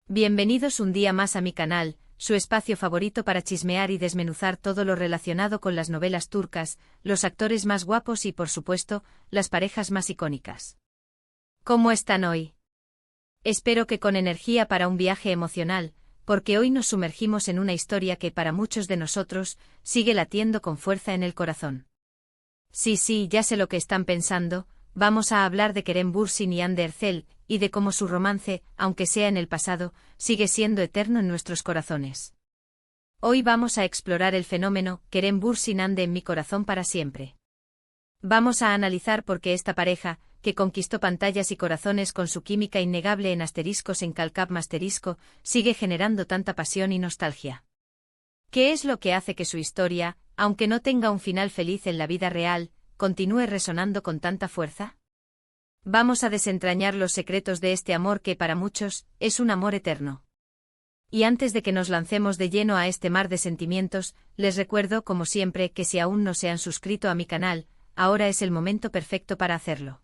Bienvenidos un día más a mi canal, su espacio favorito para chismear y desmenuzar todo lo relacionado con las novelas turcas, los actores más guapos y, por supuesto, las parejas más icónicas. ¿Cómo están hoy? Espero que con energía para un viaje emocional, porque hoy nos sumergimos en una historia que para muchos de nosotros sigue latiendo con fuerza en el corazón. Sí, ya sé lo que están pensando. Vamos a hablar de Kerem Bürsin y Hande Erçel, y de cómo su romance, aunque sea en el pasado, sigue siendo eterno en nuestros corazones. Hoy vamos a explorar el fenómeno Kerem Bürsin Hande en mi corazón para siempre. Vamos a analizar por qué esta pareja, que conquistó pantallas y corazones con su química innegable en asteriscos en Calcap Masterisco, sigue generando tanta pasión y nostalgia. ¿Qué es lo que hace que su historia, aunque no tenga un final feliz en la vida real, continúe resonando con tanta fuerza? Vamos a desentrañar los secretos de este amor que para muchos es un amor eterno. Y antes de que nos lancemos de lleno a este mar de sentimientos, les recuerdo como siempre que si aún no se han suscrito a mi canal, ahora es el momento perfecto para hacerlo.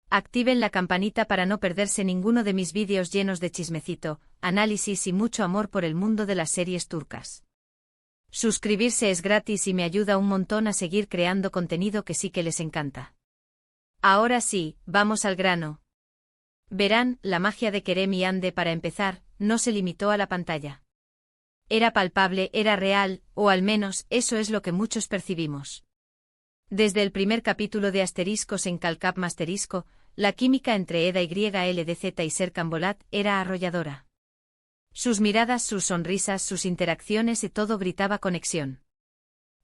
Activen la campanita para no perderse ninguno de mis vídeos llenos de chismecito, análisis y mucho amor por el mundo de las series turcas. Suscribirse es gratis y me ayuda un montón a seguir creando contenido que sí que les encanta. Ahora sí, vamos al grano. Verán, la magia de Kerem y Hande para empezar, no se limitó a la pantalla. Era palpable, era real, o al menos eso es lo que muchos percibimos. Desde el primer capítulo de Asteriscos en Calcap Masterisco, la química entre Eda YLDZ y Serkan Bolat era arrolladora. Sus miradas, sus sonrisas, sus interacciones y todo gritaba conexión.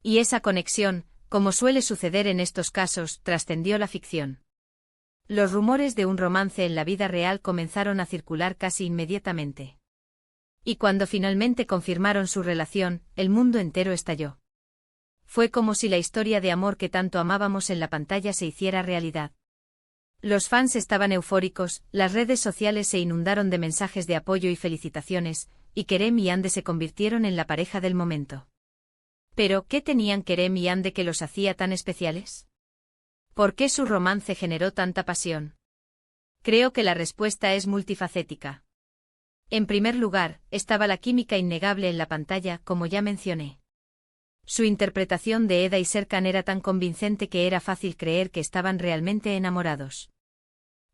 Y esa conexión, como suele suceder en estos casos, trascendió la ficción. Los rumores de un romance en la vida real comenzaron a circular casi inmediatamente. Y cuando finalmente confirmaron su relación, el mundo entero estalló. Fue como si la historia de amor que tanto amábamos en la pantalla se hiciera realidad. Los fans estaban eufóricos, las redes sociales se inundaron de mensajes de apoyo y felicitaciones, y Kerem y Hande se convirtieron en la pareja del momento. ¿Pero qué tenían Kerem y Hande que los hacía tan especiales? ¿Por qué su romance generó tanta pasión? Creo que la respuesta es multifacética. En primer lugar, estaba la química innegable en la pantalla, como ya mencioné. Su interpretación de Eda y Serkan era tan convincente que era fácil creer que estaban realmente enamorados.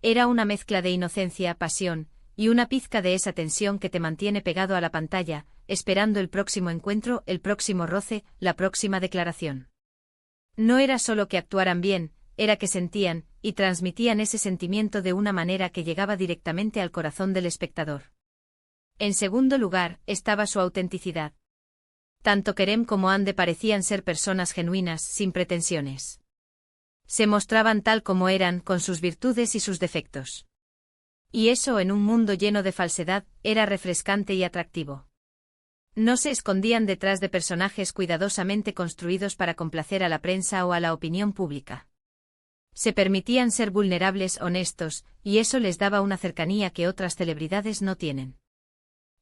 Era una mezcla de inocencia, pasión, y una pizca de esa tensión que te mantiene pegado a la pantalla, esperando el próximo encuentro, el próximo roce, la próxima declaración. No era solo que actuaran bien, era que sentían, y transmitían ese sentimiento de una manera que llegaba directamente al corazón del espectador. En segundo lugar, estaba su autenticidad. Tanto Kerem como Hande parecían ser personas genuinas, sin pretensiones. Se mostraban tal como eran, con sus virtudes y sus defectos. Y eso en un mundo lleno de falsedad, era refrescante y atractivo. No se escondían detrás de personajes cuidadosamente construidos para complacer a la prensa o a la opinión pública. Se permitían ser vulnerables, honestos, y eso les daba una cercanía que otras celebridades no tienen.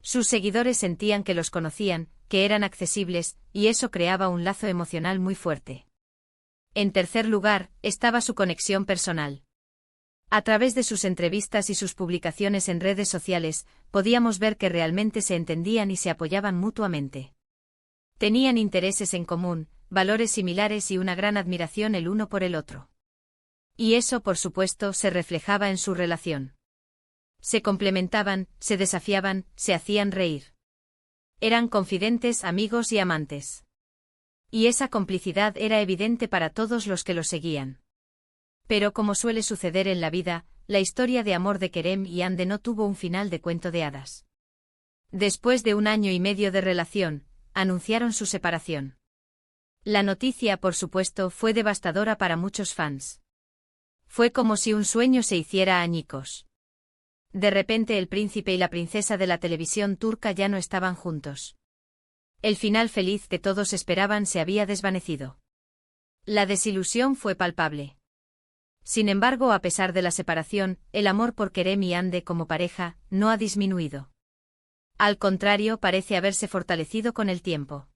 Sus seguidores sentían que los conocían, que eran accesibles, y eso creaba un lazo emocional muy fuerte. En tercer lugar, estaba su conexión personal. A través de sus entrevistas y sus publicaciones en redes sociales, podíamos ver que realmente se entendían y se apoyaban mutuamente. Tenían intereses en común, valores similares y una gran admiración el uno por el otro. Y eso, por supuesto, se reflejaba en su relación. Se complementaban, se desafiaban, se hacían reír. Eran confidentes, amigos y amantes. Y esa complicidad era evidente para todos los que los seguían. Pero como suele suceder en la vida, la historia de amor de Kerem y Hande no tuvo un final de cuento de hadas. Después de 1 año y medio de relación, anunciaron su separación. La noticia, por supuesto, fue devastadora para muchos fans. Fue como si un sueño se hiciera añicos. De repente el príncipe y la princesa de la televisión turca ya no estaban juntos. El final feliz que todos esperaban se había desvanecido. La desilusión fue palpable. Sin embargo, a pesar de la separación, el amor por Kerem y Hande como pareja no ha disminuido. Al contrario, parece haberse fortalecido con el tiempo.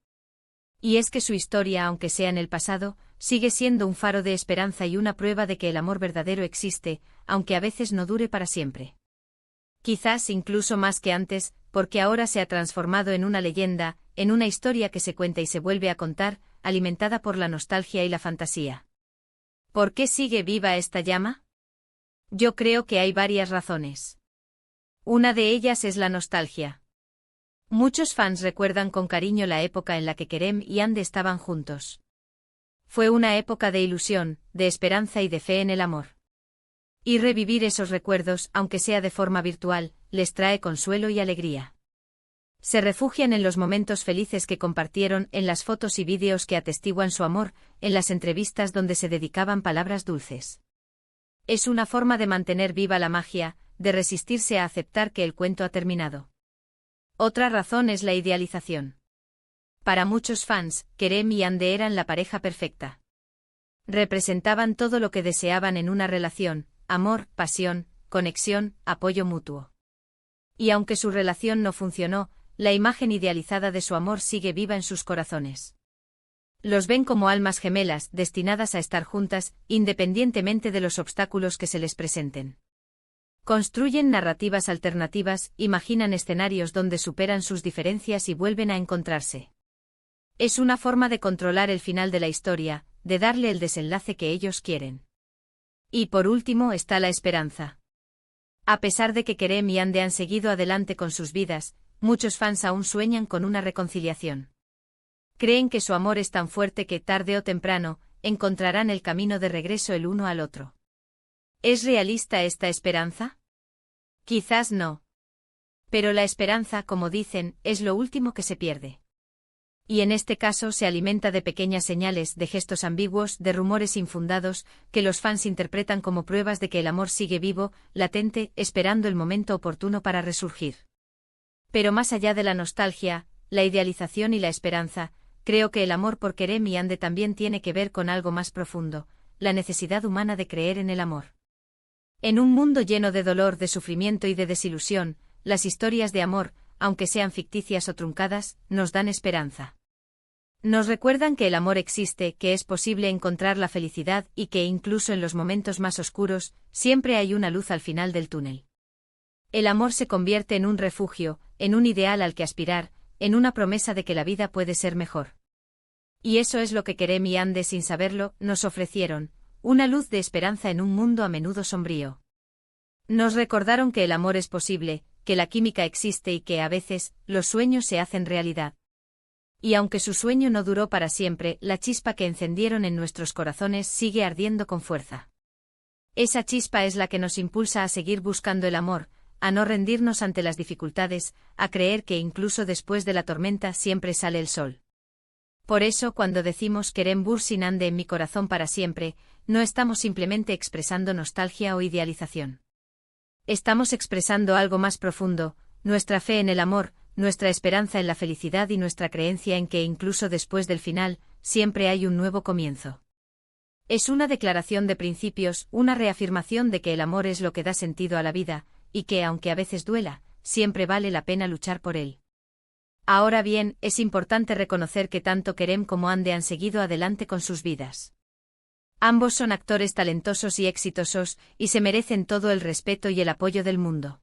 Y es que su historia, aunque sea en el pasado, sigue siendo un faro de esperanza y una prueba de que el amor verdadero existe, aunque a veces no dure para siempre. Quizás incluso más que antes, porque ahora se ha transformado en una leyenda, en una historia que se cuenta y se vuelve a contar, alimentada por la nostalgia y la fantasía. ¿Por qué sigue viva esta llama? Yo creo que hay varias razones. Una de ellas es la nostalgia. Muchos fans recuerdan con cariño la época en la que Kerem y Ande estaban juntos. Fue una época de ilusión, de esperanza y de fe en el amor. Y revivir esos recuerdos, aunque sea de forma virtual, les trae consuelo y alegría. Se refugian en los momentos felices que compartieron, en las fotos y vídeos que atestiguan su amor, en las entrevistas donde se dedicaban palabras dulces. Es una forma de mantener viva la magia, de resistirse a aceptar que el cuento ha terminado. Otra razón es la idealización. Para muchos fans, Kerem y Ande eran la pareja perfecta. Representaban todo lo que deseaban en una relación: amor, pasión, conexión, apoyo mutuo. Y aunque su relación no funcionó, la imagen idealizada de su amor sigue viva en sus corazones. Los ven como almas gemelas, destinadas a estar juntas, independientemente de los obstáculos que se les presenten. Construyen narrativas alternativas, imaginan escenarios donde superan sus diferencias y vuelven a encontrarse. Es una forma de controlar el final de la historia, de darle el desenlace que ellos quieren. Y por último está la esperanza. A pesar de que Kerem y Ande han seguido adelante con sus vidas, muchos fans aún sueñan con una reconciliación. Creen que su amor es tan fuerte que, tarde o temprano, encontrarán el camino de regreso el uno al otro. ¿Es realista esta esperanza? Quizás no. Pero la esperanza, como dicen, es lo último que se pierde. Y en este caso se alimenta de pequeñas señales, de gestos ambiguos, de rumores infundados, que los fans interpretan como pruebas de que el amor sigue vivo, latente, esperando el momento oportuno para resurgir. Pero más allá de la nostalgia, la idealización y la esperanza, creo que el amor por Kerem y Ande también tiene que ver con algo más profundo: la necesidad humana de creer en el amor. En un mundo lleno de dolor, de sufrimiento y de desilusión, las historias de amor, aunque sean ficticias o truncadas, nos dan esperanza. Nos recuerdan que el amor existe, que es posible encontrar la felicidad y que incluso en los momentos más oscuros, siempre hay una luz al final del túnel. El amor se convierte en un refugio, en un ideal al que aspirar, en una promesa de que la vida puede ser mejor. Y eso es lo que Kerem y Ande, sin saberlo, nos ofrecieron: una luz de esperanza en un mundo a menudo sombrío. Nos recordaron que el amor es posible, que la química existe y que, a veces, los sueños se hacen realidad. Y aunque su sueño no duró para siempre, la chispa que encendieron en nuestros corazones sigue ardiendo con fuerza. Esa chispa es la que nos impulsa a seguir buscando el amor, a no rendirnos ante las dificultades, a creer que incluso después de la tormenta siempre sale el sol. Por eso, cuando decimos Kerem Bürsin Ande en mi corazón para siempre, no estamos simplemente expresando nostalgia o idealización. Estamos expresando algo más profundo: nuestra fe en el amor, nuestra esperanza en la felicidad y nuestra creencia en que incluso después del final, siempre hay un nuevo comienzo. Es una declaración de principios, una reafirmación de que el amor es lo que da sentido a la vida, y que, aunque a veces duela, siempre vale la pena luchar por él. Ahora bien, es importante reconocer que tanto Kerem como Ande han seguido adelante con sus vidas. Ambos son actores talentosos y exitosos, y se merecen todo el respeto y el apoyo del mundo.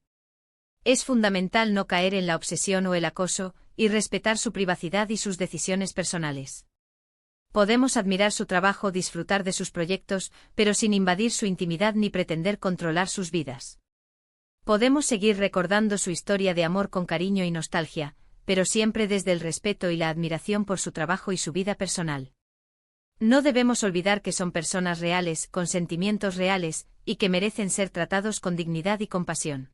Es fundamental no caer en la obsesión o el acoso, y respetar su privacidad y sus decisiones personales. Podemos admirar su trabajo, disfrutar de sus proyectos, pero sin invadir su intimidad ni pretender controlar sus vidas. Podemos seguir recordando su historia de amor con cariño y nostalgia, pero siempre desde el respeto y la admiración por su trabajo y su vida personal. No debemos olvidar que son personas reales, con sentimientos reales, y que merecen ser tratados con dignidad y compasión.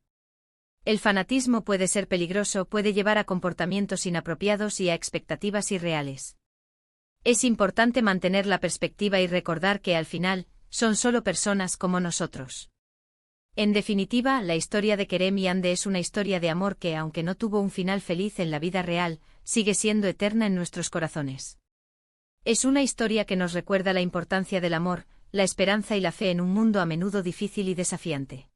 El fanatismo puede ser peligroso, puede llevar a comportamientos inapropiados y a expectativas irreales. Es importante mantener la perspectiva y recordar que al final, son solo personas como nosotros. En definitiva, la historia de Kerem y Ande es una historia de amor que, aunque no tuvo un final feliz en la vida real, sigue siendo eterna en nuestros corazones. Es una historia que nos recuerda la importancia del amor, la esperanza y la fe en un mundo a menudo difícil y desafiante.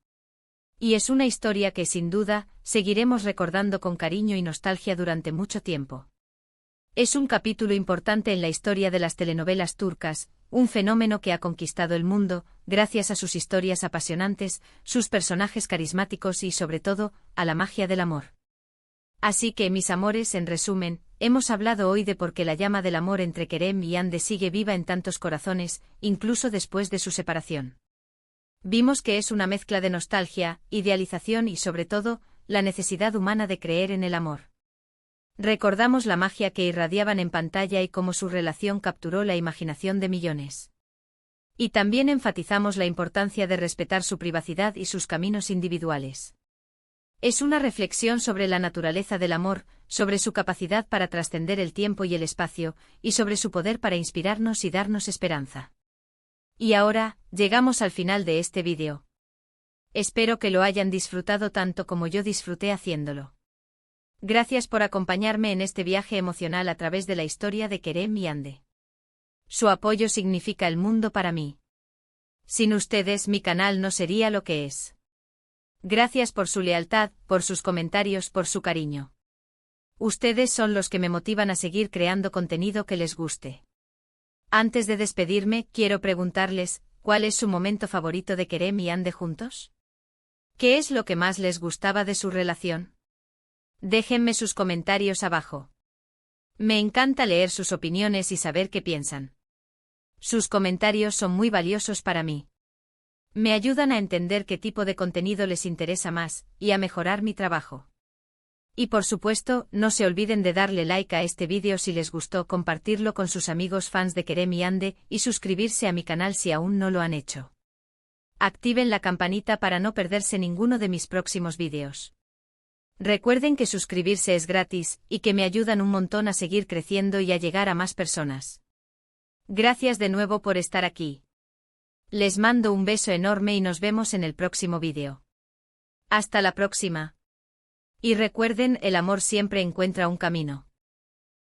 Y es una historia que, sin duda, seguiremos recordando con cariño y nostalgia durante mucho tiempo. Es un capítulo importante en la historia de las telenovelas turcas, un fenómeno que ha conquistado el mundo, gracias a sus historias apasionantes, sus personajes carismáticos y, sobre todo, a la magia del amor. Así que, mis amores, en resumen, hemos hablado hoy de por qué la llama del amor entre Kerem y Ande sigue viva en tantos corazones, incluso después de su separación. Vimos que es una mezcla de nostalgia, idealización y, sobre todo, la necesidad humana de creer en el amor. Recordamos la magia que irradiaban en pantalla y cómo su relación capturó la imaginación de millones. Y también enfatizamos la importancia de respetar su privacidad y sus caminos individuales. Es una reflexión sobre la naturaleza del amor, sobre su capacidad para trascender el tiempo y el espacio, y sobre su poder para inspirarnos y darnos esperanza. Y ahora, llegamos al final de este vídeo. Espero que lo hayan disfrutado tanto como yo disfruté haciéndolo. Gracias por acompañarme en este viaje emocional a través de la historia de Kerem y Ande. Su apoyo significa el mundo para mí. Sin ustedes mi canal no sería lo que es. Gracias por su lealtad, por sus comentarios, por su cariño. Ustedes son los que me motivan a seguir creando contenido que les guste. Antes de despedirme, quiero preguntarles, ¿cuál es su momento favorito de Kerem y Ande juntos? ¿Qué es lo que más les gustaba de su relación? Déjenme sus comentarios abajo. Me encanta leer sus opiniones y saber qué piensan. Sus comentarios son muy valiosos para mí. Me ayudan a entender qué tipo de contenido les interesa más, y a mejorar mi trabajo. Y por supuesto, no se olviden de darle like a este vídeo si les gustó, compartirlo con sus amigos fans de Kerem y Ande, y suscribirse a mi canal si aún no lo han hecho. Activen la campanita para no perderse ninguno de mis próximos vídeos. Recuerden que suscribirse es gratis, y que me ayudan un montón a seguir creciendo y a llegar a más personas. Gracias de nuevo por estar aquí. Les mando un beso enorme y nos vemos en el próximo vídeo. Hasta la próxima. Y recuerden, el amor siempre encuentra un camino.